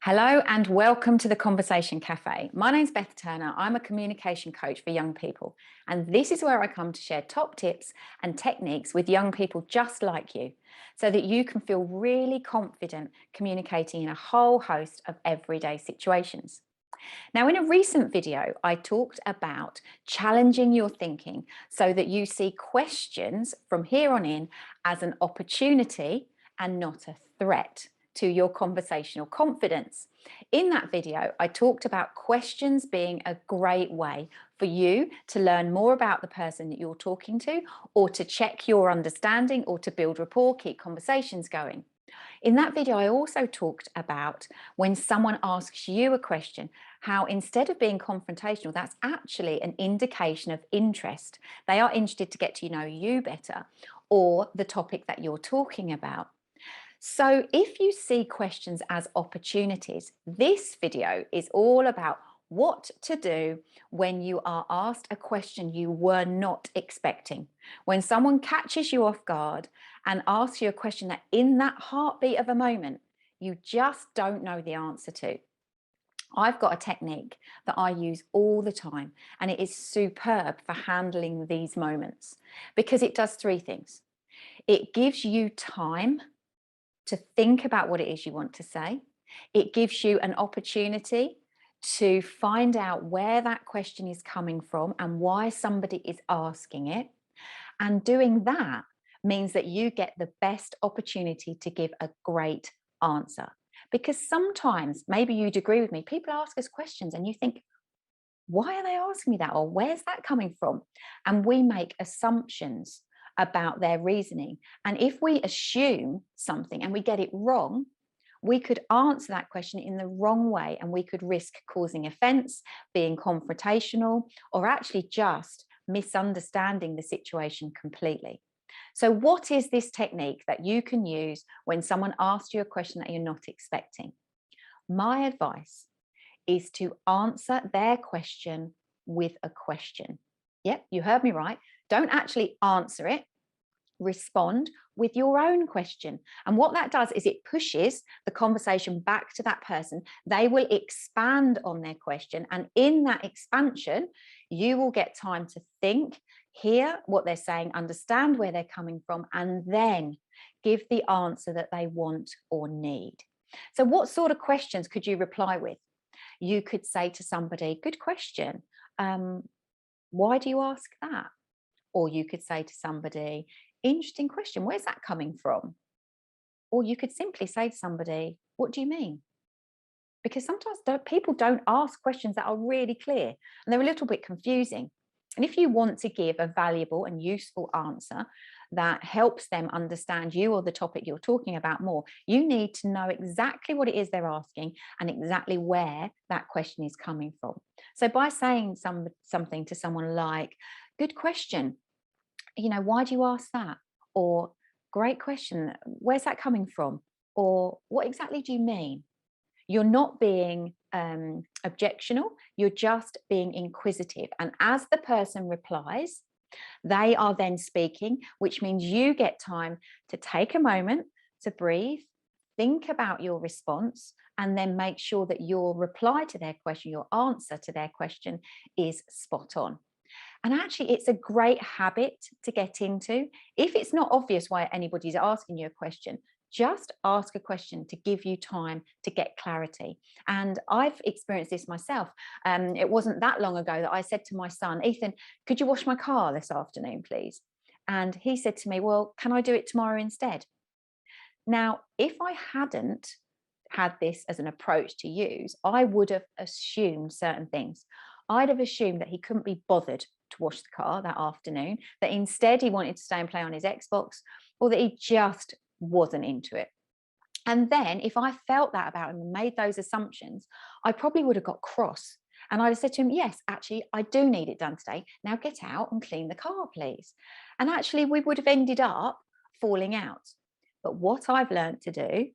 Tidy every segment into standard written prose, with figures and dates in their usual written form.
Hello and welcome to the Conversation Cafe. My name's Beth Turner. I'm a communication coach for young people, and this is where I come to share top tips and techniques with young people just like you, so that you can feel really confident communicating in a whole host of everyday situations. Now, in a recent video, I talked about challenging your thinking so that you see questions from here on in as an opportunity and not a threat to your conversational confidence. In that video, I talked about questions being a great way for you to learn more about the person that you're talking to, or to check your understanding, or to build rapport, keep conversations going. In that video, I also talked about when someone asks you a question, how instead of being confrontational, that's actually an indication of interest. They are interested to get to know you better, or the topic that you're talking about. So if you see questions as opportunities, this video is all about what to do when you are asked a question you were not expecting. When someone catches you off guard and asks you a question that in that heartbeat of a moment, you just don't know the answer to. I've got a technique that I use all the time, and it is superb for handling these moments because it does three things. It gives you time to think about what it is you want to say. It gives you an opportunity to find out where that question is coming from and why somebody is asking it. And doing that means that you get the best opportunity to give a great answer. Because sometimes, maybe you'd agree with me, people ask us questions and you think, why are they asking me that? Or where's that coming from? And we make assumptions about their reasoning. And if we assume something and we get it wrong, we could answer that question in the wrong way, and we could risk causing offense, being confrontational, or actually just misunderstanding the situation completely. So what is this technique that you can use when someone asks you a question that you're not expecting? My advice is to answer their question with a question. Yep, you heard me right. Don't actually answer it. Respond with your own question. And what that does is it pushes the conversation back to that person. They will expand on their question. And in that expansion, you will get time to think, hear what they're saying, understand where they're coming from, and then give the answer that they want or need. So what sort of questions could you reply with? You could say to somebody, good question. Why do you ask that? Or you could say to somebody, interesting question, where's that coming from? Or you could simply say to somebody, what do you mean? Because sometimes people don't ask questions that are really clear and they're a little bit confusing. And if you want to give a valuable and useful answer that helps them understand you or the topic you're talking about more, you need to know exactly what it is they're asking and exactly where that question is coming from. So by saying something to someone like, good question, why do you ask that? Or great question, where's that coming from? Or what exactly do you mean? You're not being objectional, you're just being inquisitive. And as the person replies, they are then speaking, which means you get time to take a moment to breathe, think about your response, and then make sure that your reply to their question, your answer to their question, is spot on. And actually, it's a great habit to get into. If it's not obvious why anybody's asking you a question, just ask a question to give you time to get clarity. And I've experienced this myself. It wasn't that long ago that I said to my son, Ethan, could you wash my car this afternoon, please? And he said to me, well, can I do it tomorrow instead? Now, if I hadn't had this as an approach to use, I would have assumed certain things. I'd have assumed that he couldn't be bothered to wash the car that afternoon, that instead he wanted to stay and play on his Xbox, or that he just wasn't into it. And then if I felt that about him and made those assumptions, I probably would have got cross. And I'd have said to him, yes, actually, I do need it done today. Now get out and clean the car, please. And actually, we would have ended up falling out. But what I've learned to do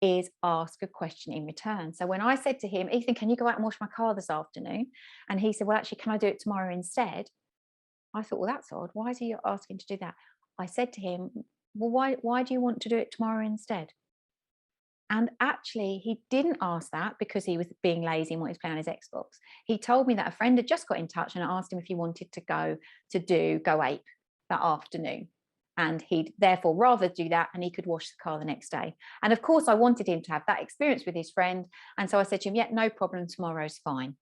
is ask a question in return. So when I said to him, Ethan, can you go out and wash my car this afternoon? And he said, well, actually, can I do it tomorrow instead? I thought, well, that's odd. Why is he asking to do that? I said to him, well, why do you want to do it tomorrow instead? And actually, he didn't ask that because he was being lazy and wanted to play on his Xbox. He told me that a friend had just got in touch and asked him if he wanted to go to do Go Ape that afternoon. And he'd therefore rather do that, and he could wash the car the next day. And of course, I wanted him to have that experience with his friend. And so I said to him, yeah, no problem, tomorrow's fine.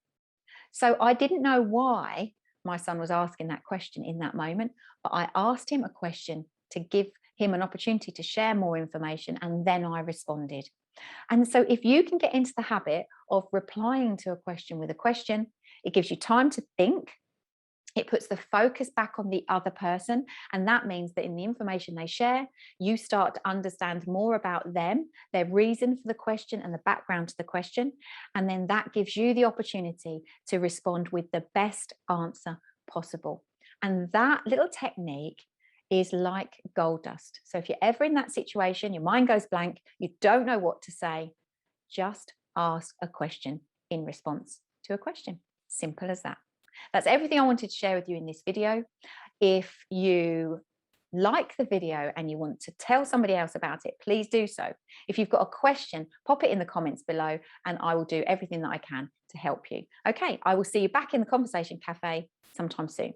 So I didn't know why my son was asking that question in that moment, but I asked him a question to give him an opportunity to share more information, and then I responded. And so if you can get into the habit of replying to a question with a question, it gives you time to think. It puts the focus back on the other person. And that means that in the information they share, you start to understand more about them, their reason for the question, and the background to the question. And then that gives you the opportunity to respond with the best answer possible. And that little technique is like gold dust. So if you're ever in that situation, your mind goes blank, you don't know what to say, just ask a question in response to a question. Simple as that. That's everything I wanted to share with you in this video. If you like the video and you want to tell somebody else about it, please do so. If you've got a question, pop it in the comments below and I will do everything that I can to help you. Okay, I will see you back in the Conversation Cafe sometime soon.